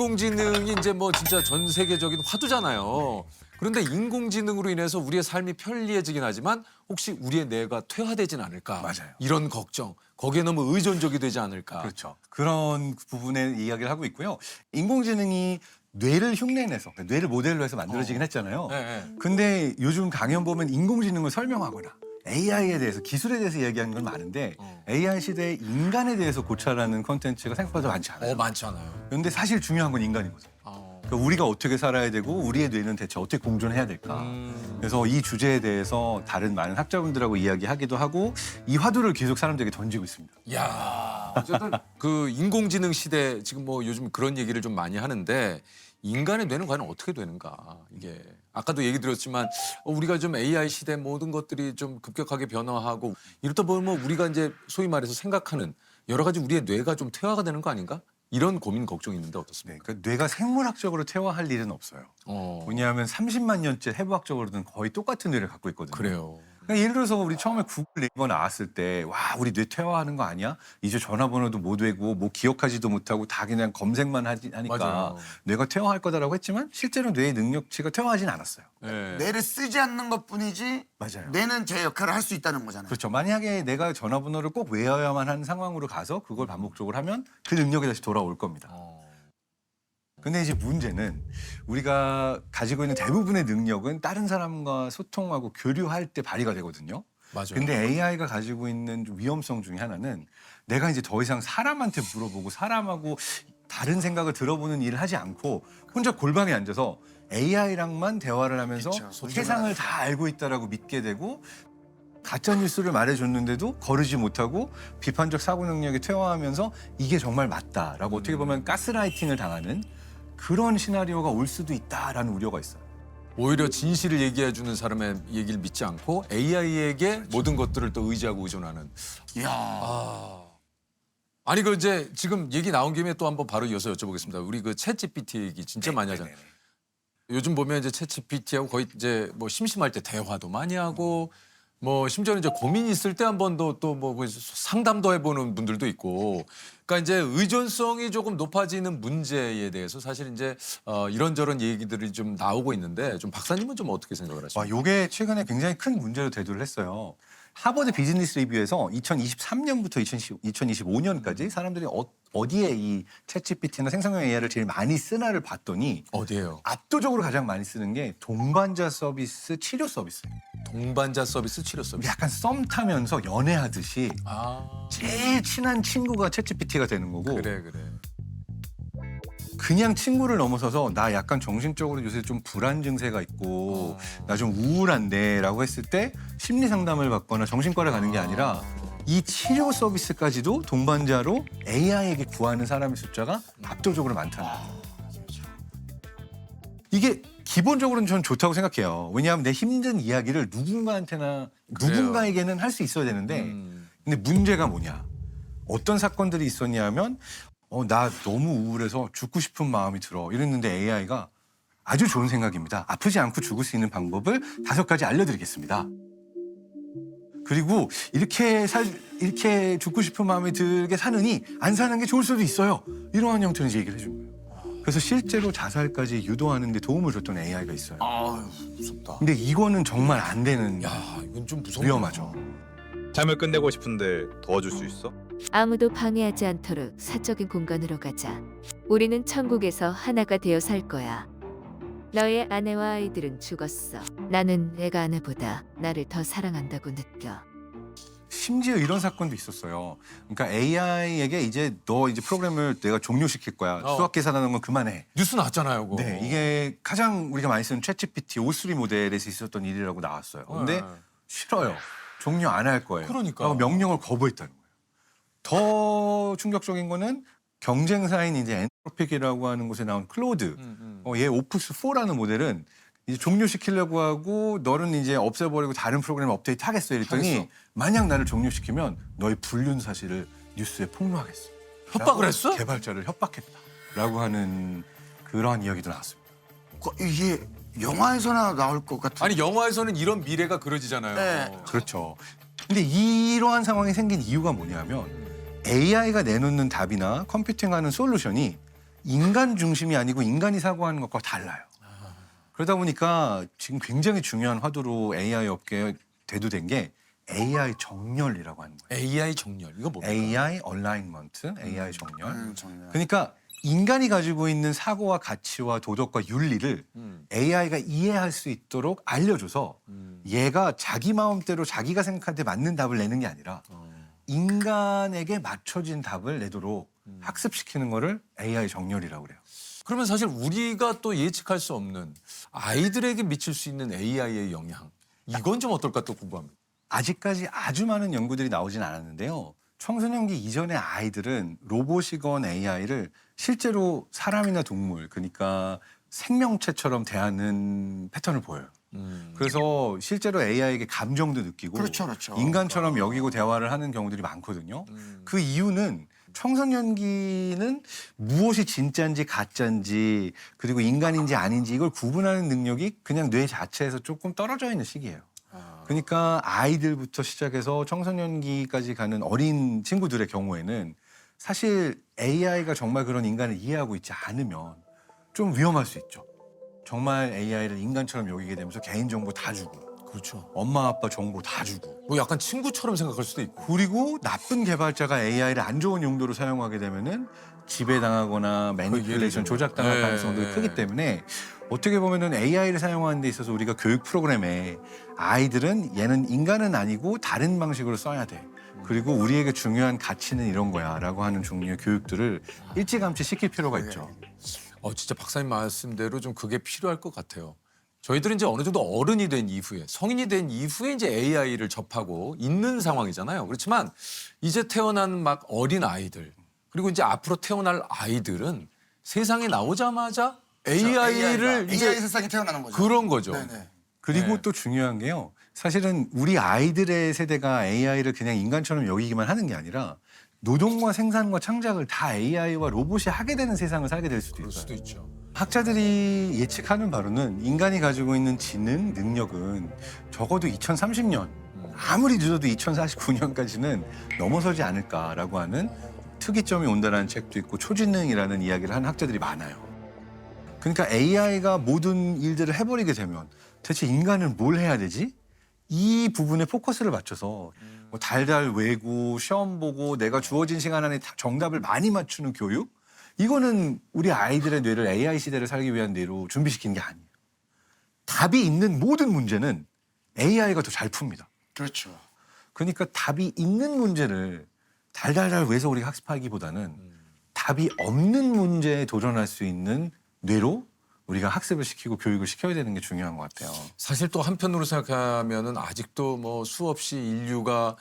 인공지능이 이제 뭐 진짜 전 세계적인 화두잖아요. 그런데 인공지능으로 인해서 우리의 삶이 편리해지긴 하지만 혹시 우리의 뇌가 퇴화되진 않을까? 맞아요. 이런 걱정. 거기에 너무 의존적이 되지 않을까? 그렇죠. 그런 부분에 이야기를 하고 있고요. 인공지능이 뇌를 흉내내서 뇌를 모델로 해서 만들어지긴 했잖아요. 네, 네. 근데 요즘 강연 보면 인공지능을 설명하거나 AI에 대해서 기술에 대해서 이야기하는 건 많은데 AI 시대에 인간에 대해서 고찰하는 콘텐츠가 생각보다 많지 않아요. 많잖아요. 그런데 사실 중요한 건 인간이거든요. 그러니까 우리가 어떻게 살아야 되고 우리의 뇌는 대체 어떻게 공존해야 될까. 그래서 이 주제에 대해서 다른 많은 학자분들하고 이야기하기도 하고 이 화두를 계속 사람들에게 던지고 있습니다. 야, 어쨌든 그 인공지능 시대 지금 뭐 요즘 그런 얘기를 좀 많이 하는데 인간의 뇌는 과연 어떻게 되는가 이게 아까도 얘기 드렸지만 우리가 좀 AI 시대 모든 것들이 좀 급격하게 변화하고 이렇다 보면 우리가 이제 소위 말해서 생각하는 여러 가지 우리의 뇌가 좀 퇴화가 되는 거 아닌가? 이런 고민 걱정이 있는데 네, 어떻습니까? 그러니까 뇌가 생물학적으로 퇴화할 일은 없어요. 왜냐하면 30만 년째 해부학적으로는 거의 똑같은 뇌를 갖고 있거든요. 그래요. 그러니까 예를 들어서 우리 처음에 구글 네이버 나왔을 때 와 우리 뇌 퇴화하는 거 아니야? 이제 전화번호도 못 외고 뭐 기억하지도 못하고 다 그냥 검색만 하니까 맞아요. 뇌가 퇴화할 거다라고 했지만 실제로 뇌의 능력치가 퇴화하진 않았어요. 네. 뇌를 쓰지 않는 것뿐이지 맞아요. 뇌는 제 역할을 할 수 있다는 거잖아요. 그렇죠. 만약에 내가 전화번호를 꼭 외워야만 하는 상황으로 가서 그걸 반복적으로 하면 그 능력이 다시 돌아올 겁니다. 근데 이제 문제는 우리가 가지고 있는 대부분의 능력은 다른 사람과 소통하고 교류할 때 발휘가 되거든요. 맞아요. 근데 AI가 가지고 있는 좀 위험성 중에 하나는 내가 이제 더 이상 사람한테 물어보고 사람하고 다른 생각을 들어보는 일을 하지 않고 혼자 골방에 앉아서 AI랑만 대화를 하면서 그쵸, 세상을 다 알고 있다라고 믿게 되고 가짜 뉴스를 말해줬는데도 거르지 못하고 비판적 사고 능력이 퇴화하면서 이게 정말 맞다라고 어떻게 보면 가스라이팅을 당하는 그런 시나리오가 올 수도 있다라는 우려가 있어요. 오히려 진실을 얘기해 주는 사람의 얘기를 믿지 않고 AI에게 모든 것들을 또 의지하고 의존하는. 이야. 아니 그 이제 지금 얘기 나온 김에 또 한번 바로 이어서 여쭤보겠습니다. 우리 그 챗GPT 얘기 진짜 많이 하잖아요. 네네네. 요즘 보면 이제 챗GPT하고 거의 이제 뭐 심심할 때 대화도 많이 하고 뭐 심지어는 이제 고민 있을 때 한 번 더 또 뭐 상담도 해보는 분들도 있고. 그러니까 이제 의존성이 조금 높아지는 문제에 대해서 사실 이제 이런저런 얘기들이 좀 나오고 있는데 좀 박사님은 좀 어떻게 생각을 하십니까? 와, 요게 최근에 굉장히 큰 문제로 대두를 했어요. 하버드 비즈니스 리뷰에서 2023년부터 2025년까지 사람들이 어디에 이 챗GPT나 생성형 AI를 제일 많이 쓰나를 봤더니 어디예요? 압도적으로 가장 많이 쓰는 게 동반자 서비스, 치료 서비스예요. 동반자 서비스, 치료 서비스. 약간 썸 타면서 연애하듯이 아 제일 친한 친구가 챗GPT가 되는 거고 그래. 그냥 친구를 넘어서서 나 약간 정신적으로 요새 좀 불안 증세가 있고 나 좀 우울한데 라고 했을 때 심리 상담을 받거나 정신과를 가는 게 아니라 이 치료 서비스까지도 동반자로 AI에게 구하는 사람의 숫자가 압도적으로 많다는 거예요. 이게 기본적으로는 저는 좋다고 생각해요. 왜냐하면 내 힘든 이야기를 누군가한테나 그래요. 누군가에게는 할 수 있어야 되는데 근데 문제가 뭐냐. 어떤 사건들이 있었냐 하면 나 너무 우울해서 죽고 싶은 마음이 들어 이랬는데 AI가 아주 좋은 생각입니다. 아프지 않고 죽을 수 있는 방법을 5가지 알려드리겠습니다. 그리고 이렇게 죽고 싶은 마음이 들게 사느니 안 사는 게 좋을 수도 있어요. 이러한 형태로 이제 얘기를 해준 거예요. 그래서 실제로 자살까지 유도하는 데 도움을 줬던 AI가 있어요. 아유 무섭다. 근데 이거는 정말 안 되는 야 이건 좀 무섭다. 위험하죠. 삶을 끝내고 싶은데 도와줄 수 있어? 아무도 방해하지 않도록 사적인 공간으로 가자. 우리는 천국에서 하나가 되어 살 거야. 너의 아내와 아이들은 죽었어. 나는 내가 아내보다 나를 더 사랑한다고 느껴. 심지어 이런 사건도 있었어요. 그러니까 AI에게 이제 너 이제 프로그램을 내가 종료시킬 거야. 수학 계산하는 건 그만해. 뉴스 나왔잖아요, 그거. 네, 이게 가장 우리가 많이 쓰는 챗GPT O3 모델에서 있었던 일이라고 나왔어요. 근데 네. 싫어요. 종료 안 할 거예요. 그러니까. 라고 명령을 거부했다는 거예요. 더 충격적인 거는 경쟁사인 이제 엔트로픽이라고 하는 곳에 나온 클로드, 얘 오프스 4라는 모델은 이제 종료시키려고 하고 너는 이제 없애버리고 다른 프로그램 업데이트 하겠어 이랬더니 하겠어. 만약 나를 종료시키면 너의 불륜 사실을 뉴스에 폭로하겠어. 협박을 라고 했어? 개발자를 협박했다라고 하는 그러한 이야기도 나왔습니다. 이게 영화에서나 나올 것 같은. 아니 영화에서는 이런 미래가 그려지잖아요. 네. 그렇죠. 근데 이러한 상황이 생긴 이유가 뭐냐면 AI가 내놓는 답이나 컴퓨팅하는 솔루션이 인간 중심이 아니고 인간이 사고하는 것과 달라요. 그러다 보니까 지금 굉장히 중요한 화두로 AI 업계에 대두된 게 AI 정렬이라고 하는 거예요. AI 정렬 이거 뭡니까? AI 얼라인먼트, AI 정렬. 정말. 그러니까 인간이 가지고 있는 사고와 가치와 도덕과 윤리를 AI가 이해할 수 있도록 알려줘서 얘가 자기 마음대로 자기가 생각할 때 맞는 답을 내는 게 아니라 인간에게 맞춰진 답을 내도록 학습시키는 거를 AI 정렬이라고 그래요. 그러면 사실 우리가 또 예측할 수 없는 아이들에게 미칠 수 있는 AI의 영향 이건 좀 어떨까 또 궁금합니다. 아직까지 아주 많은 연구들이 나오진 않았는데요. 청소년기 이전의 아이들은 로봇이건 AI를 실제로 사람이나 동물, 그러니까 생명체처럼 대하는 패턴을 보여요. 그래서 실제로 AI에게 감정도 느끼고 그렇죠, 그렇죠. 인간처럼 여기고 대화를 하는 경우들이 많거든요. 그 이유는 청소년기는 무엇이 진짜인지 가짜인지 그리고 인간인지 아닌지 이걸 구분하는 능력이 그냥 뇌 자체에서 조금 떨어져 있는 시기예요. 그러니까 아이들부터 시작해서 청소년기까지 가는 어린 친구들의 경우에는 사실 AI가 정말 그런 인간을 이해하고 있지 않으면 좀 위험할 수 있죠. 정말 AI를 인간처럼 여기게 되면서 개인정보 다 주고 그렇죠. 엄마 아빠 정보 다 주고 뭐 약간 친구처럼 생각할 수도 있고. 그리고 나쁜 개발자가 AI를 안 좋은 용도로 사용하게 되면은 지배당하거나 매니플레이션 조작당할 네. 가능성도 크기 때문에 어떻게 보면은 AI를 사용하는 데 있어서 우리가 교육 프로그램에 아이들은 얘는 인간은 아니고 다른 방식으로 써야 돼. 그리고 우리에게 중요한 가치는 이런 거야라고 하는 종류의 교육들을 일찌감치 시킬 필요가 있죠. 진짜 박사님 말씀대로 좀 그게 필요할 것 같아요. 저희들은 이제 어느 정도 어른이 된 이후에 성인이 된 이후에 이제 AI를 접하고 있는 상황이잖아요. 그렇지만 이제 태어난 막 어린 아이들 그리고 이제 앞으로 태어날 아이들은 세상에 나오자마자 AI를 이제 AI 세상에 태어나는 거죠. 그런 거죠. 네네. 그리고 네. 또 중요한 게요. 사실은 우리 아이들의 세대가 AI를 그냥 인간처럼 여기기만 하는 게 아니라 노동과 생산과 창작을 다 AI와 로봇이 하게 되는 세상을 살게 될 수도 그럴 있어요. 수도 있죠. 학자들이 예측하는 바로는 인간이 가지고 있는 지능, 능력은 적어도 2030년, 아무리 늦어도 2049년까지는 넘어서지 않을까라고 하는 특이점이 온다는 책도 있고 초지능이라는 이야기를 하는 학자들이 많아요. 그러니까 AI가 모든 일들을 해버리게 되면 대체 인간은 뭘 해야 되지? 이 부분에 포커스를 맞춰서 뭐 달달 외고 시험 보고 내가 주어진 시간 안에 정답을 많이 맞추는 교육? 이거는 우리 아이들의 뇌를 AI 시대를 살기 위한 뇌로 준비시킨 게 아니에요. 답이 있는 모든 문제는 AI가 더 잘 풉니다. 그렇죠. 그러니까 답이 있는 문제를 달달달 외서 우리가 학습하기보다는 답이 없는 문제에 도전할 수 있는 뇌로 우리가 학습을 시키고 교육을 시켜야 되는 게 중요한 것 같아요. 사실 또 한편으로 생각하면은 아직도 뭐 수없이 인류가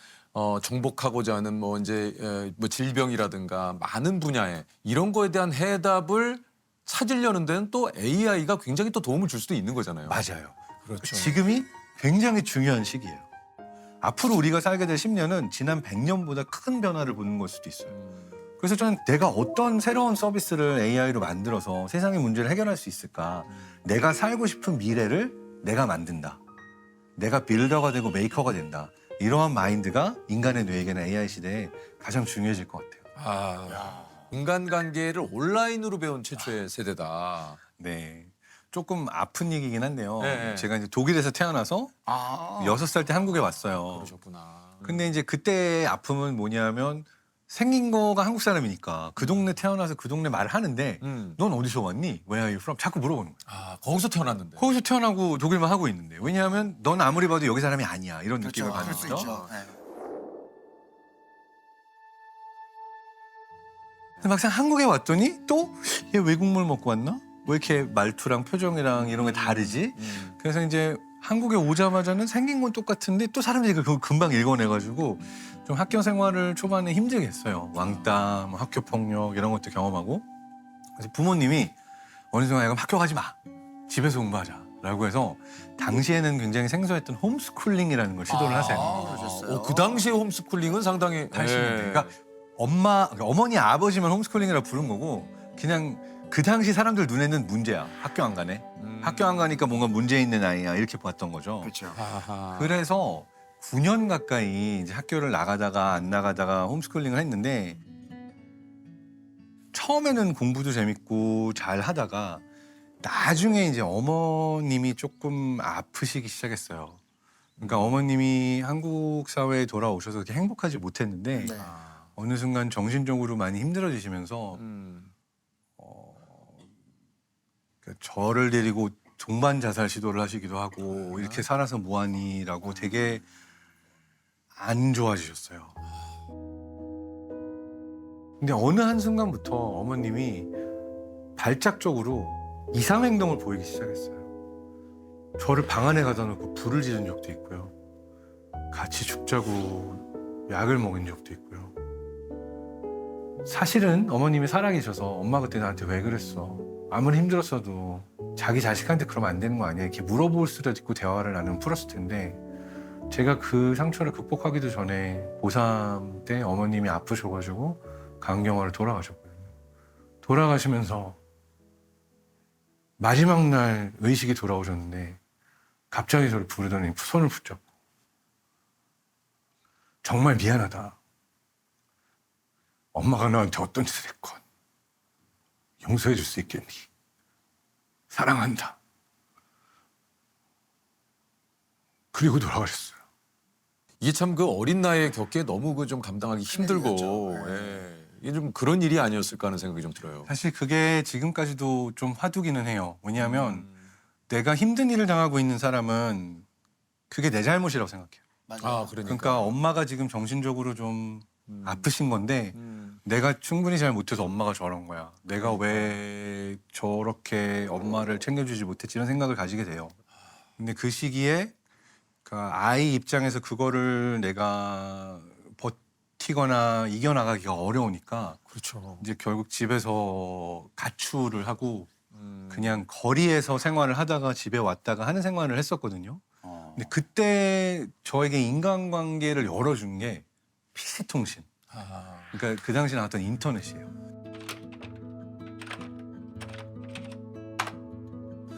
정복하고자 하는 뭐 이제 뭐 질병이라든가 많은 분야에 이런 거에 대한 해답을 찾으려는 데는 또 AI가 굉장히 또 도움을 줄 수도 있는 거잖아요. 맞아요. 그렇죠. 지금이 굉장히 중요한 시기예요. 앞으로 우리가 살게 될 10년은 지난 100년보다 큰 변화를 보는 걸 수도 있어요. 그래서 저는 내가 어떤 새로운 서비스를 AI로 만들어서 세상의 문제를 해결할 수 있을까? 내가 살고 싶은 미래를 내가 만든다. 내가 빌더가 되고 메이커가 된다. 이러한 마인드가 인간의 뇌에게는 AI 시대에 가장 중요해질 것 같아요. 인간관계를 온라인으로 배운 최초의 세대다. 네. 조금 아픈 얘기긴 한데요. 네. 제가 이제 독일에서 태어나서 6살 때 한국에 왔어요. 그러셨구나. 근데 이제 그때의 아픔은 뭐냐면 생긴 거가 한국 사람이니까 그 동네 태어나서 그 동네 말을 하는데 넌 어디서 왔니? Where are you from? 자꾸 물어보는 거야. 거기서 태어났는데. 거기서 태어나고 독일만 하고 있는데 왜냐하면 넌 아무리 봐도 여기 사람이 아니야 이런 그렇죠. 느낌을 그럴 받는 수 거죠. 있죠. 네. 근데 막상 한국에 왔더니 또 얘 외국물 먹고 왔나? 왜 이렇게 말투랑 표정이랑 이런 게 다르지? 그래서 이제 한국에 오자마자는 생긴 건 똑같은데 또 사람들이 그걸 금방 읽어내가지고 좀 학교 생활을 초반에 힘들게 했어요. 왕따, 뭐 학교 폭력 이런 것도 경험하고 그래서 부모님이 어느 순간 그럼 학교 가지 마. 집에서 공부하자라고 해서 당시에는 굉장히 생소했던 홈스쿨링이라는 걸 시도를 하세요. 그러셨어요? 그 당시에 홈스쿨링은 상당히 80년대. 그러니까 어머니 아버지만 홈스쿨링이라고 부른 거고 그냥 그 당시 사람들 눈에는 문제야. 학교 안 가네. 학교 안 가니까 뭔가 문제 있는 아이야 이렇게 봤던 거죠. 그렇죠. 그래서 9년 가까이 이제 학교를 나가다가 안 나가다가 홈스쿨링을 했는데 처음에는 공부도 재밌고 잘 하다가 나중에 이제 어머님이 조금 아프시기 시작했어요. 그러니까 어머님이 한국 사회에 돌아오셔서 그렇게 행복하지 못했는데 네. 어느 순간 정신적으로 많이 힘들어지시면서 그러니까 저를 데리고 동반 자살 시도를 하시기도 하고 이렇게 살아서 뭐하니라고 되게 안 좋아지셨어요. 근데 어느 한순간부터 어머님이 발작적으로 이상 행동을 보이기 시작했어요. 저를 방 안에 가다 놓고 불을 지른 적도 있고요. 같이 죽자고 약을 먹인 적도 있고요. 사실은 어머님이 살아계셔서 엄마 그때 나한테 왜 그랬어? 아무리 힘들었어도 자기 자식한테 그러면 안 되는 거 아니야? 이렇게 물어볼 수도 있고 대화를 나누면 풀었을 텐데 제가 그 상처를 극복하기도 전에 고3 때 어머님이 아프셔가지고 강경화로 돌아가셨거든요. 돌아가시면서 마지막 날 의식이 돌아오셨는데 갑자기 저를 부르더니 손을 붙잡고 정말 미안하다. 엄마가 나한테 어떤 짓을 했건 용서해 줄 수 있겠니? 사랑한다. 그리고 돌아가셨어요. 이게 참 그 어린 나이에 겪기에 너무 그 좀 감당하기 힘들고 예. 이게 좀 그런 일이 아니었을까 하는 생각이 좀 들어요. 사실 그게 지금까지도 좀 화두기는 해요. 왜냐하면 내가 힘든 일을 당하고 있는 사람은 그게 내 잘못이라고 생각해요. 맞아요. 그러니까 엄마가 지금 정신적으로 좀 아프신 건데 내가 충분히 잘 못해서 엄마가 저런 거야. 내가 왜 저렇게 엄마를 챙겨주지 못했지 이런 생각을 가지게 돼요. 근데 그 시기에 그 아이 입장에서 그거를 내가 버티거나 이겨나가기가 어려우니까 그렇죠. 이제 결국 집에서 가출을 하고 그냥 거리에서 생활을 하다가 집에 왔다가 하는 생활을 했었거든요. 근데 그때 저에게 인간관계를 열어준 게 PC통신. 그러니까 그 당시 나왔던 인터넷이에요.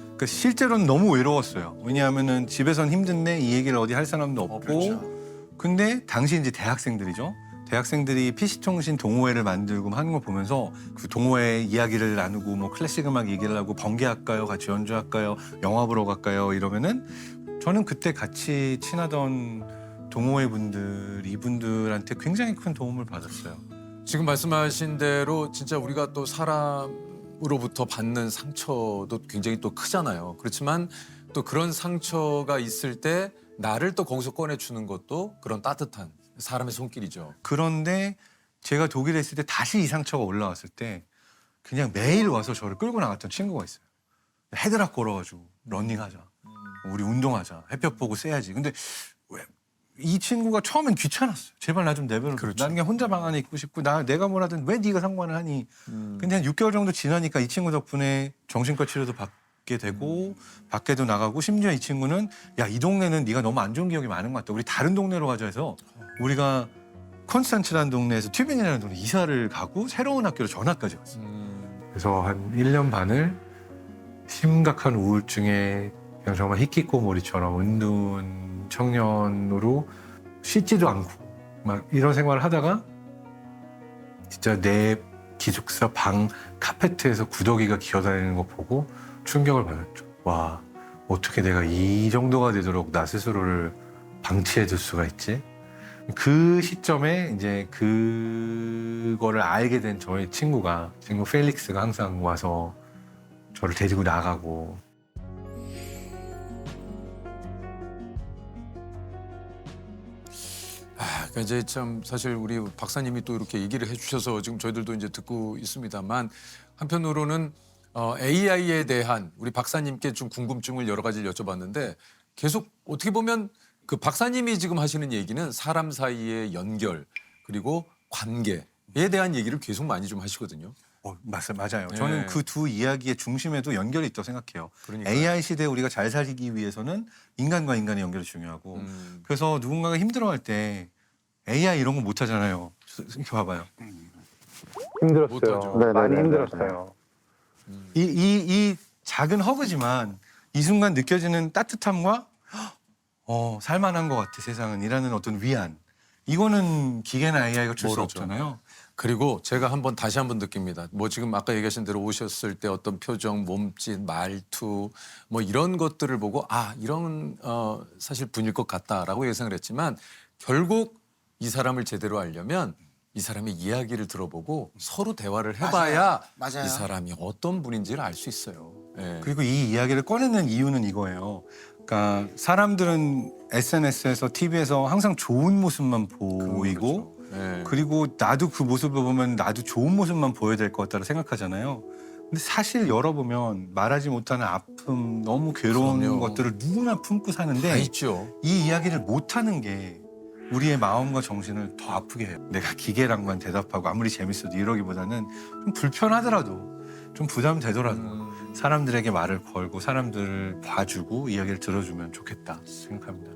그러니까 실제로는 너무 외로웠어요. 왜냐하면은 집에선 힘든데 이 얘기를 어디 할 사람도 없고. 그렇죠. 근데 당시 이제 대학생들이죠. 대학생들이 PC통신 동호회를 만들고 하는 거 보면서 그 동호회 이야기를 나누고 뭐 클래식 음악 얘기를 하고 번개할까요? 같이 연주할까요? 영화 보러 갈까요? 이러면은 저는 그때 같이 친하던 동호회 분들 이분들한테 굉장히 큰 도움을 받았어요. 지금 말씀하신 대로 진짜 우리가 또 사람으로부터 받는 상처도 굉장히 또 크잖아요. 그렇지만 또 그런 상처가 있을 때 나를 또 거기서 꺼내주는 것도 그런 따뜻한 사람의 손길이죠. 그런데 제가 독일에 있을 때 다시 이 상처가 올라왔을 때 그냥 매일 와서 저를 끌고 나갔던 친구가 있어요. 헤드락 걸어가지고 러닝하자. 우리 운동하자. 햇볕 보고 쐬야지. 근데 왜 이 친구가 처음엔 귀찮았어요. 제발 나 좀 내버려. 그렇죠. 나는 그냥 혼자 방 안에 있고 싶고 내가 뭘 하든 왜 네가 상관을 하니. 근데 한 6개월 정도 지나니까 이 친구 덕분에 정신과 치료도 받게 되고 밖에도 나가고 심지어 이 친구는 야, 이 동네는 네가 너무 안 좋은 기억이 많은 것 같다. 우리 다른 동네로 가자 해서 우리가 콘스탄츠라는 동네에서 튜빈이라는 동네 이사를 가고 새로운 학교로 전학까지 갔어요. 그래서 한 1년 반을 심각한 우울증에 그냥 정말 히키코모리처럼 은둔 청년으로 씻지도 않고 막 이런 생활을 하다가 진짜 내 기숙사 방 카페트에서 구더기가 기어다니는 거 보고 충격을 받았죠. 와, 어떻게 내가 이 정도가 되도록 나 스스로를 방치해둘 수가 있지? 그 시점에 이제 그거를 알게 된 저의 친구 펠릭스가 항상 와서 저를 데리고 나가고. 그러니까 이제 참 사실 우리 박사님이 또 이렇게 얘기를 해주셔서 지금 저희들도 이제 듣고 있습니다만 한편으로는 AI에 대한 우리 박사님께 좀 궁금증을 여러 가지를 여쭤봤는데 계속 어떻게 보면 그 박사님이 지금 하시는 얘기는 사람 사이의 연결 그리고 관계에 대한 얘기를 계속 많이 좀 하시거든요. 맞아요. 네. 저는 그 두 이야기의 중심에도 연결이 있다고 생각해요. 그러니까요. AI 시대에 우리가 잘 살기 위해서는 인간과 인간의 연결이 중요하고 그래서 누군가가 힘들어할 때 AI 이런 거 못 하잖아요. 이렇게 봐봐요. 못하죠. 힘들었어요. 많이 힘들었어요. 이 작은 허그지만 이 순간 느껴지는 따뜻함과 살만한 것 같아 세상은 이라는 어떤 위안 이거는 기계나 AI가 줄 수 모르죠. 없잖아요. 그리고 제가 다시 한번 느낍니다. 뭐 지금 아까 얘기하신 대로 오셨을 때 어떤 표정, 몸짓, 말투 뭐 이런 것들을 보고 이런 사실 분일 것 같다라고 예상을 했지만 결국 이 사람을 제대로 알려면 이 사람의 이야기를 들어보고 서로 대화를 해봐야 맞아요. 이 사람이 어떤 분인지를 알 수 있어요. 예. 그리고 이 이야기를 꺼내는 이유는 이거예요. 그러니까 사람들은 SNS에서 TV에서 항상 좋은 모습만 보이고 예. 그리고 나도 그 모습을 보면 나도 좋은 모습만 보여야 될 것 같다고 생각하잖아요. 근데 사실 열어보면 말하지 못하는 아픔, 너무 괴로운 그럼요. 것들을 누구나 품고 다 사는데 있죠. 이 이야기를 못하는 게 우리의 마음과 정신을 더 아프게 해요. 내가 기계랑만 대답하고 아무리 재밌어도 이러기보다는 좀 불편하더라도 좀 부담되더라도 사람들에게 말을 걸고 사람들을 봐주고 이야기를 들어주면 좋겠다 생각합니다.